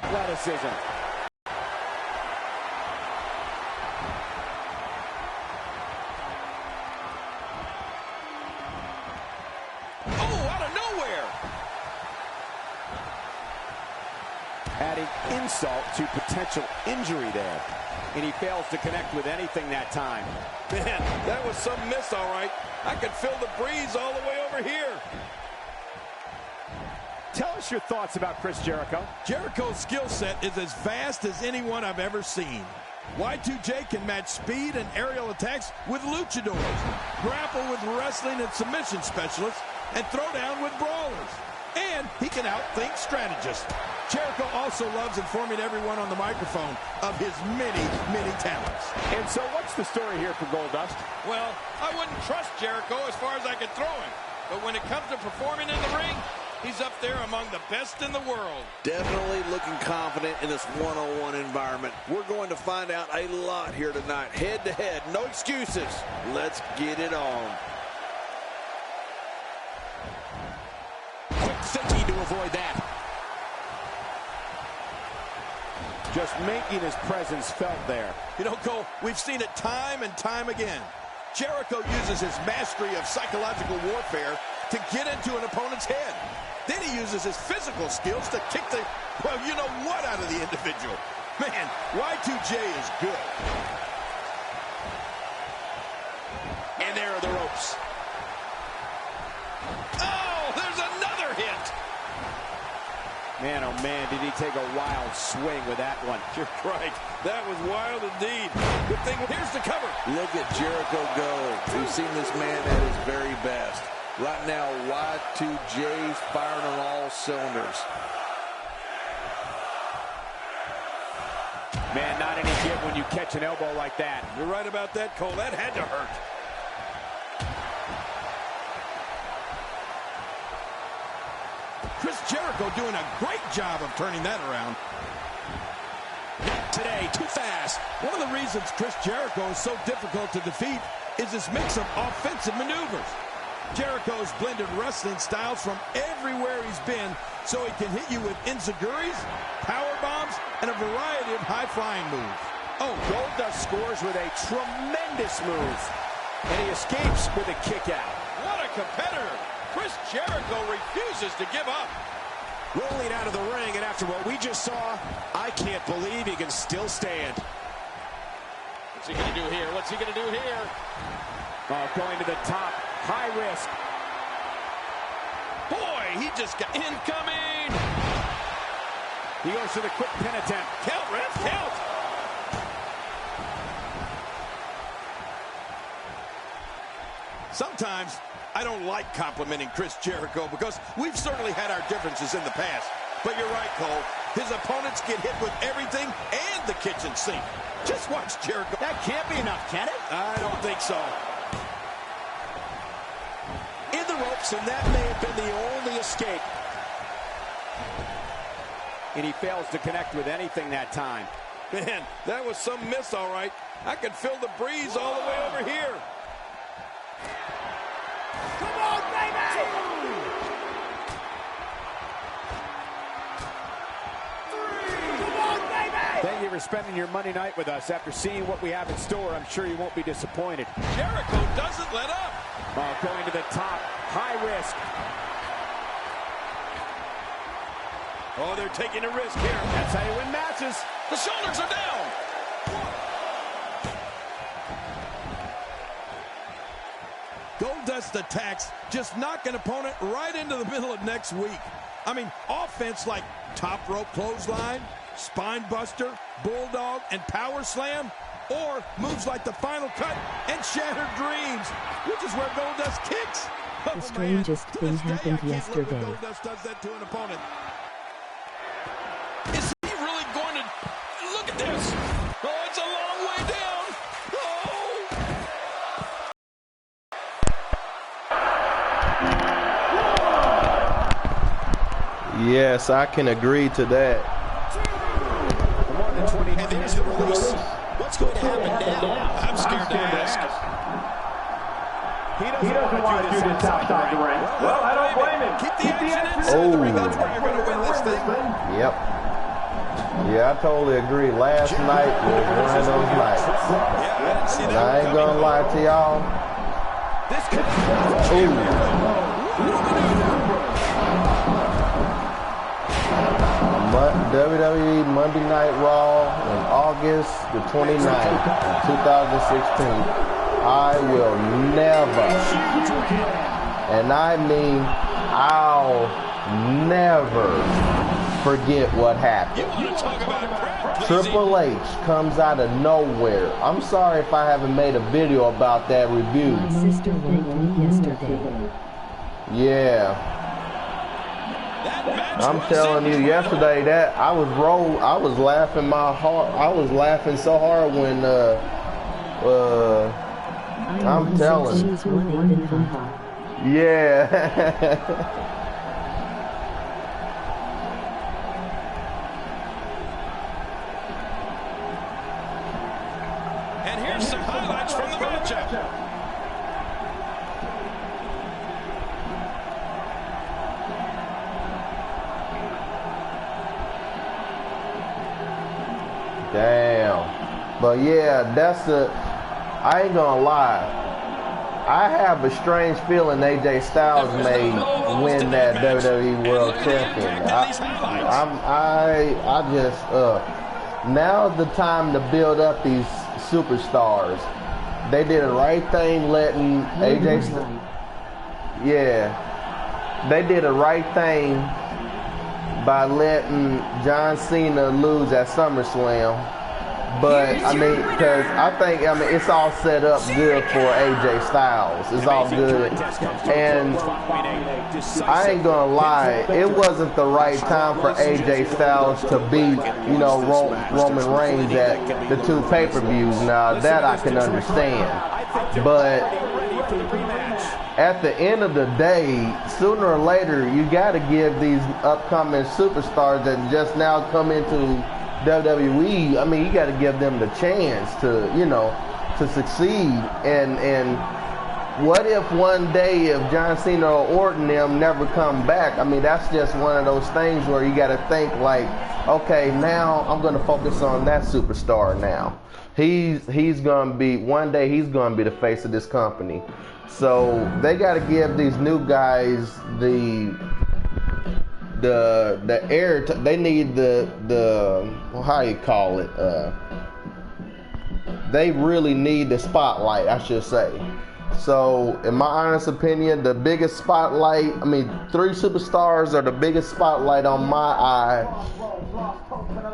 Athleticism. Oh, out of nowhere. Adding insult to potential injury there. And he fails to connect with anything that time. Man, that was some miss, all right. I could feel the breeze all the way over here. Tell us your thoughts about Chris Jericho. Jericho's skill set is as vast as anyone I've ever seen. Y2J can match speed and aerial attacks with luchadors, grapple with wrestling and submission specialists, and throw down with brawlers. And he can outthink strategists. Jericho also loves informing everyone on the microphone of his many, many talents. And so what's the story here for Goldust? Well, I wouldn't trust Jericho as far as I could throw him. But when it comes to performing in the ring, he's up there among the best in the world. Definitely looking confident in this one-on-one environment. We're going to find out a lot here tonight. Head-to-head, no excuses. Let's get it on. Quick thinking to avoid that. Just making his presence felt there. You know, Cole, we've seen it time and time again. Jericho uses his mastery of psychological warfare to get into an opponent's head. Then he uses his physical skills to kick the, well, you know what out of the individual. Man, Y2J is good. And there are the ropes. Oh, there's another hit. Man, oh man, did he take a wild swing with that one. You're right. That was wild indeed. Good thing, here's the cover. Look at Jericho go. We've seen this man at his very best. Right now, Y2J's firing on all cylinders. Man, not any give when you catch an elbow like that. You're right about that, Cole. That had to hurt. Chris Jericho doing a great job of turning that around. Not today, too fast. One of the reasons Chris Jericho is so difficult to defeat is his mix of offensive maneuvers. Jericho's blended wrestling styles from everywhere he's been, so he can hit you with enziguris, power bombs, and a variety of high-flying moves. Oh, Goldust scores with a tremendous move, and he escapes with a kick out. What a competitor! Chris Jericho refuses to give up. Rolling out of the ring, and after what we just saw, I can't believe he can still stand. What's he going to do here? What's he going to do here? Oh, going to the top. High risk. Boy, he just got incoming. He goes for the quick pin attempt. Count, ref, count. Sometimes I don't like complimenting Chris Jericho because we've certainly had our differences in the past. But you're right, Cole. His opponents get hit with everything and the kitchen sink. Just watch Jericho. That can't be enough, can it? I don't think so. In the ropes, and that may have been the only escape. And he fails to connect with anything that time. Man, that was some miss, all right. I could feel the breeze all the way over here. Come on, baby! Come on, baby! Thank you for spending your Monday night with us. After seeing what we have in store, I'm sure you won't be disappointed. Jericho doesn't let up. Going to the top. High risk. Oh, they're taking a risk here. That's how you win matches. The shoulders are down. Goldust attacks, just knock an opponent right into the middle of next week. I mean, offense like top rope clothesline, spine buster, bulldog, and power slam, or moves like the final cut and shattered dreams, which is where Goldust kicks. The strangest thing happened yesterday. Goldust does that to an opponent. Is he really going to look at this? Oh, it's a long way down. Oh! Yes, I can agree to that. And there's the release. What's going to happen now? I'm scared to ask. He doesn't want to do this outside the ring. Well, I don't blame him. Keep the action inside the ring. That's where you're going to win this thing. Yep. Yeah, I totally agree. Last night was one of those nights. And I ain't gonna lie to y'all. WWE Monday Night Raw on August the 29th, 2016. I will never, and I mean I'll never forget what happened. Triple H comes out of nowhere. I'm sorry if I haven't made a video about that review. My sister thanked me yesterday. Yeah. I'm telling you, yesterday that I was laughing I was laughing so hard when I'm telling you. Yeah. And here's some highlights from the matchup. Damn. But yeah, I ain't gonna lie. I have a strange feeling AJ Styles may win that WWE World Champion. I just now's the time to build up these superstars. They did the right thing letting AJ Styles. Yeah. They did the right thing by letting John Cena lose at SummerSlam. But, I mean, because it's all set up good for AJ Styles. It's all good. And I ain't gonna lie, it wasn't the right time for AJ Styles to beat, Roman Reigns at the 2 pay-per-views. Now, that I can understand. But at the end of the day, sooner or later, you got to give these upcoming superstars that just now come into WWE, I mean, you got to give them the chance to succeed. And what if one day, if John Cena or Orton them never come back? I mean, that's just one of those things where you got to think like, okay, now I'm going to focus on that superstar now. He's going to be, one day he's going to be the face of this company. So they got to give these new guys the air. They need the how you call it? They really need the spotlight, I should say. So, in my honest opinion, the biggest spotlight. 3 superstars are the biggest spotlight on my eye.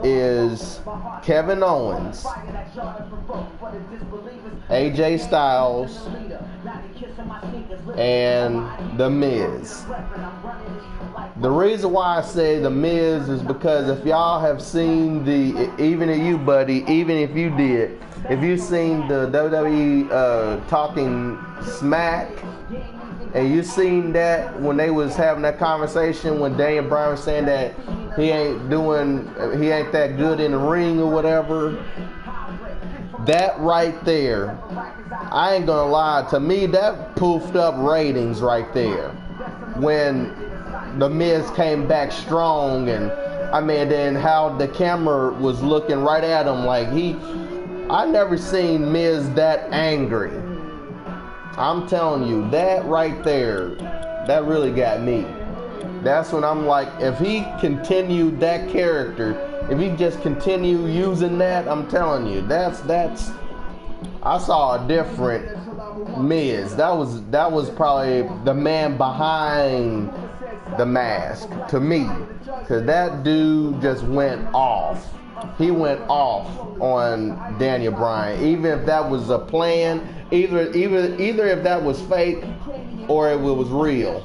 Is Kevin Owens, AJ Styles, and The Miz. The reason why I say The Miz is because if y'all have seen even if you, buddy, even if you did, if you've seen the WWE Talking Smack, and you seen that when they was having that conversation when Daniel Bryan was saying that he ain't that good in the ring or whatever, that right there, I ain't gonna lie, to me that poofed up ratings right there when The Miz came back strong. And then how the camera was looking right at him like I never seen Miz that angry. I'm telling you, that right there, that really got me. That's when I'm like, if he continued that character, if he just continue using that, I'm telling you, that's I saw a different Miz. That was probably the man behind the mask to me, because that dude just went off. He went off on Daniel Bryan, even if that was a plan, either if that was fake or if it was real.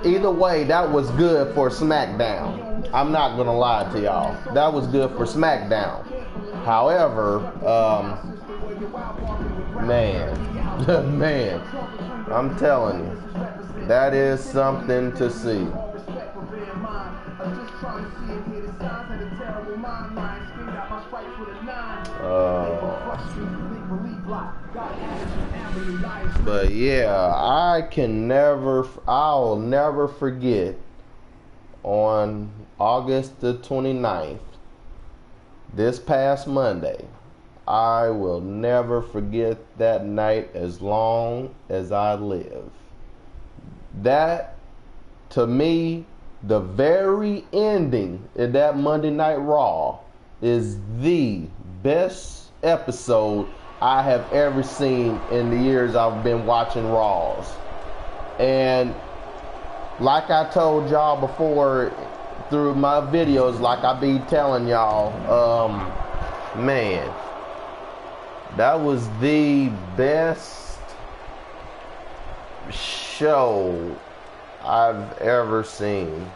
Either way, that was good for SmackDown. I'm not gonna lie to y'all, that was good for SmackDown. However, man, I'm telling you, that is something to see. But yeah, I'll never forget on August the 29th, this past Monday. I will never forget that night as long as I live. That, to me, the very ending of that Monday Night Raw is the best episode I have ever seen in the years I've been watching Raws. And like I told y'all before through my videos, like I be telling y'all, man, that was the best show I've ever seen.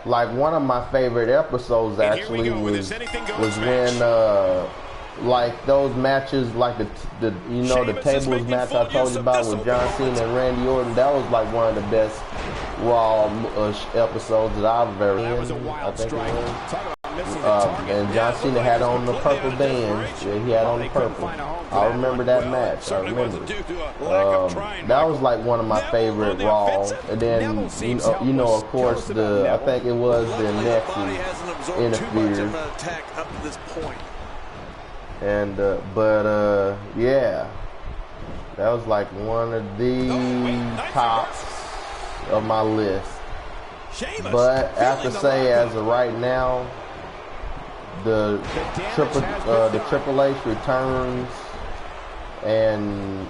Like, one of my favorite episodes actually was when like those matches, like the tables match I told you about with John Cena and Randy Orton. That was like one of the best Raw episodes that I've ever seen. I think it was. And John Cena had on the purple bands. Yeah, he had on the purple. I remember that match. I remember. That was like one of my favorite Raw. And then of course, I think it was the Nexus interfered. And yeah, that was like one of the tops of my list. But I have to say, as of right now, the Triple H returns and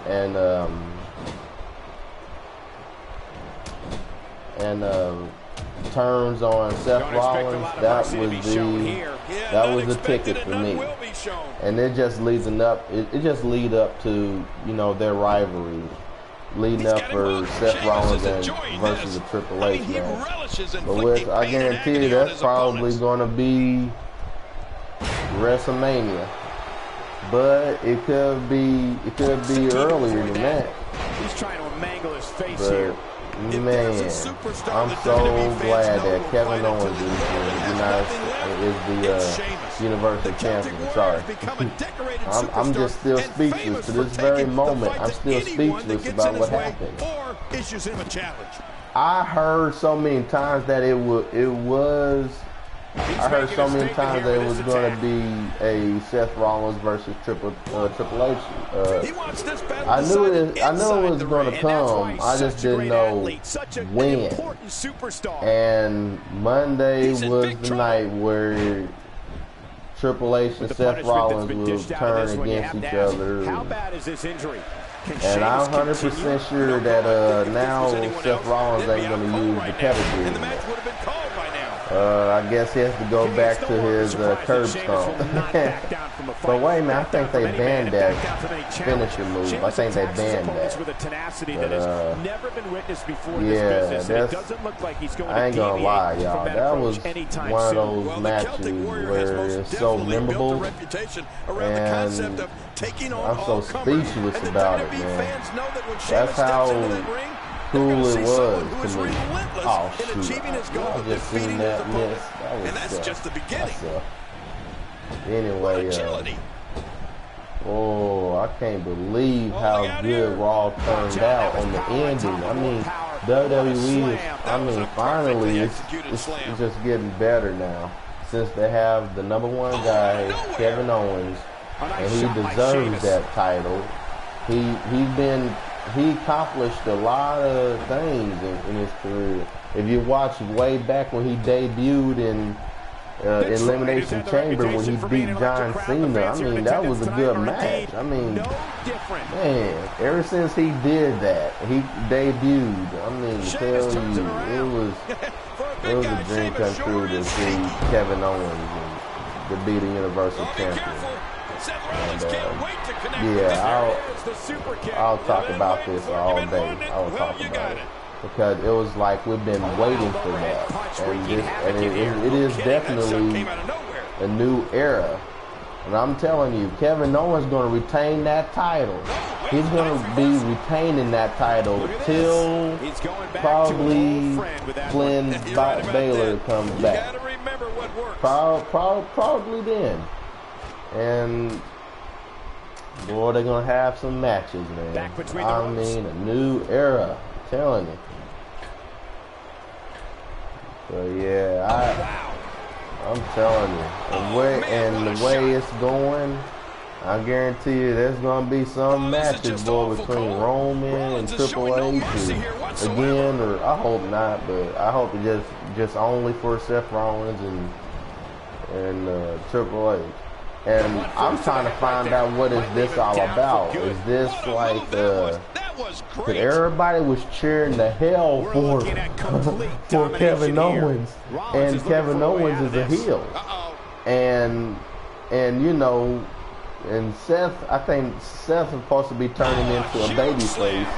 turns on Seth Rollins. That was the ticket for me. And it just leads up. It just lead up to their rivalry, leading up for Seth Rollins versus the Triple H match. But which I guarantee you, that's probably going to be WrestleMania. But it could be earlier than that. He's trying to mangle his face here. Man, I'm so glad that Kevin Owens is the Universal Champion. Sorry. I'm just still speechless to this very moment. I'm still speechless about what happened. I heard so many times that it was going to be a Seth Rollins versus Triple H. I knew it was going to come. I just didn't know when. And Monday was the night where Triple H and Seth Rollins will turn against each other. How bad is this injury? And I'm 100% sure that now Seth Rollins ain't going to use the pedigree. I guess he has to go back to his curb stomp. But wait a minute, I think they banned that finisher move. I think they banned that. But, yeah, I ain't gonna lie, y'all. That was one of those matches where it's so memorable, and I'm so speechless about it, man. That's how cool it was to me. Oh shoot! I just seen that miss. That was, and that's just the beginning. Anyway, I can't believe how good Raw turned out on the ending. I mean, WWE is, finally it's just getting better now, since they have the #1 guy, Kevin Owens, and he deserves that title. He accomplished a lot of things in his career. If you watch way back when he debuted in Elimination Chamber, when he beat John Cena, I mean, that was a good match. I mean, man, ever since he did that, he debuted, I mean, tell you, it was a dream come true to see Kevin Owens and to be the Universal Champion. And, yeah, I'll talk about this all day. I will talk about it because it was like we've been waiting for that, and it is definitely a new era. And I'm telling you, Kevin Owens is going to retain that title. He's going to be retaining that title till probably Flynn Balor comes back. Probably then. And Boy, they're gonna have some matches, man. I mean, a new era. I'm telling you. But yeah, I'm telling you, the way it's going, I guarantee you, there's gonna be some matches, boy, between Roman and Triple H again, or I hope not, but I hope it just only for Seth Rollins and Triple H. And I'm trying to find out what is this all about. Is this like that everybody was cheering the hell for Kevin Owens, and Kevin Owens is a heel, and you know, and Seth, I think Seth is supposed to be turning into a babyface,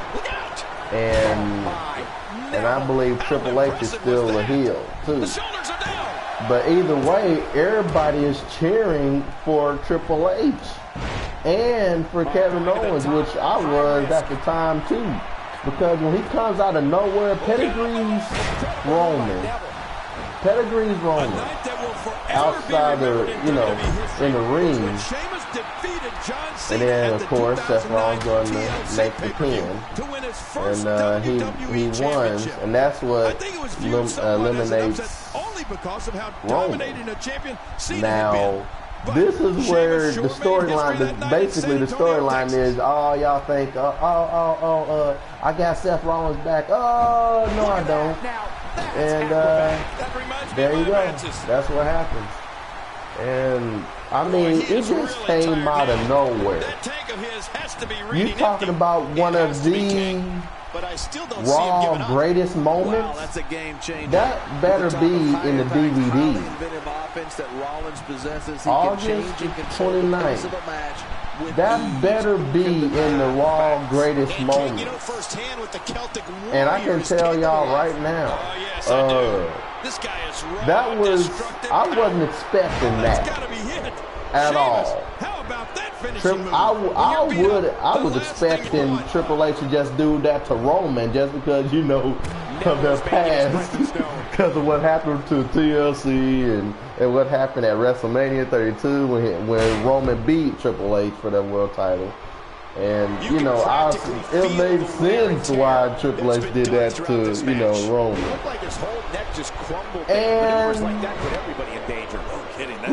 and I believe Triple H is still a heel too. But either way, everybody is cheering for Triple H and for Kevin Owens, which I was at the time too. Because when he comes out of nowhere, pedigrees Roman. Outside you know, in the ring. And then, of course, Seth Rollins going to make the pin. And he won. And that's what eliminates Roman. Now, this is where the storyline, basically the storyline is, oh, y'all think, I got Seth Rollins back. Oh, no, I don't. And there you go. That's what happens. And I mean, it just came out of nowhere. You talking about one of the Raw greatest moments? That better be in the DVD. August 29th. That better be in the Raw greatest moments. And I can tell y'all right now, that was, I wasn't expecting that at all. I was expecting Triple H to just do that to Roman just because, you know, of their past, because of what happened to TLC and what happened at WrestleMania 32 when Roman beat Triple H for that world title. And, you know, it made sense why Triple H did that to, you know, Roman. And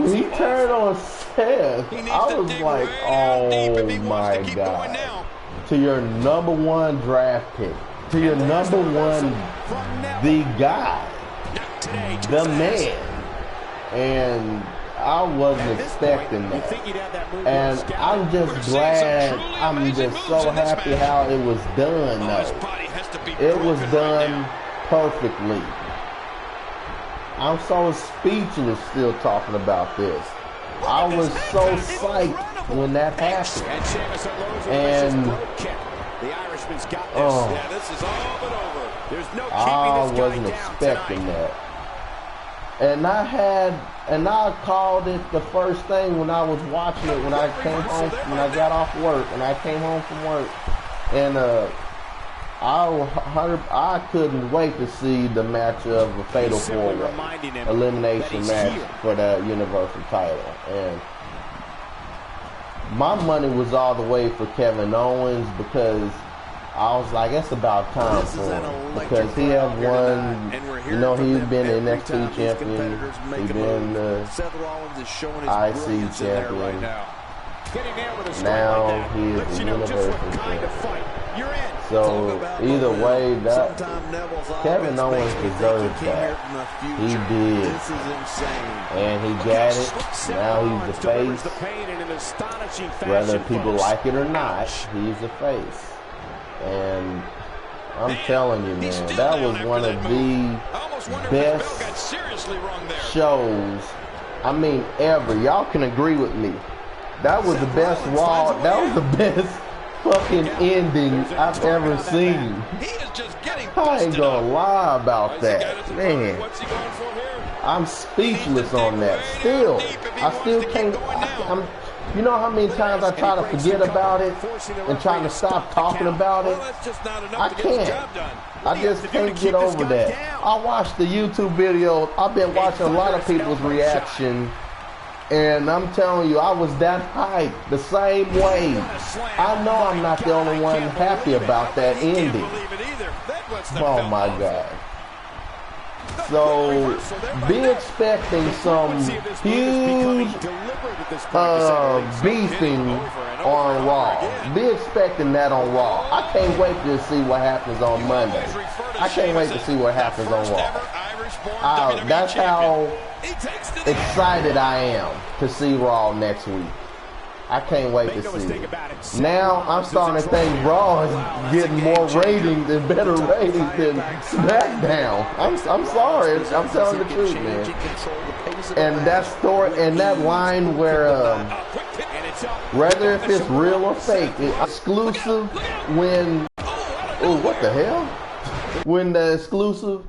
when he turned on Seth, I was like, oh my God. To your number one draft pick. To your number one, the guy. The man. And I wasn't expecting that. And I'm just glad, I'm just so happy how it was done, though. It was done perfectly. I'm so speechless still talking about this. I was so psyched when that happened. And I wasn't expecting that. And I called it the first thing when I was watching it, when I came home, when I got off work, and I came home from work. And I couldn't wait to see the match of a Fatal 4-Way elimination match for that Universal title. And my money was all the way for Kevin Owens because I was like, it's about time for him. Because he had won, you know, he's been an NXT champion. He's been the IC champion. Now he is the Universal champion. So either way, that Kevin Owens deserves that. He did, and he got it. Now he's the face. Whether people like it or not, he's the face. And I'm telling you, man, that was one of the best shows, I mean, ever. Y'all can agree with me. That was the best Raw. That was the best fucking ending I've ever seen. I ain't gonna lie about that, man. I'm speechless on that. Still, I still can't. You know how many times I try to forget about it and trying to stop talking about it? I can't. I just can't get over that. I watched the YouTube video. I've been watching a lot of people's reaction, And I'm telling you, I was that hyped the same way. I know I'm not the only one happy about that ending. Oh my God. So be expecting some huge beefing on Raw. Be expecting that on Raw. I can't wait to see what happens on Monday. I can't wait to see what happens on Raw. That's how excited I am to see Raw next week. I can't wait to see it. Now I'm starting to think Raw is getting more ratings and better ratings than SmackDown. I'm sorry, I'm telling the truth, man. And that story and that line where whether if it's real or fake, it's exclusive when what the hell? When the exclusive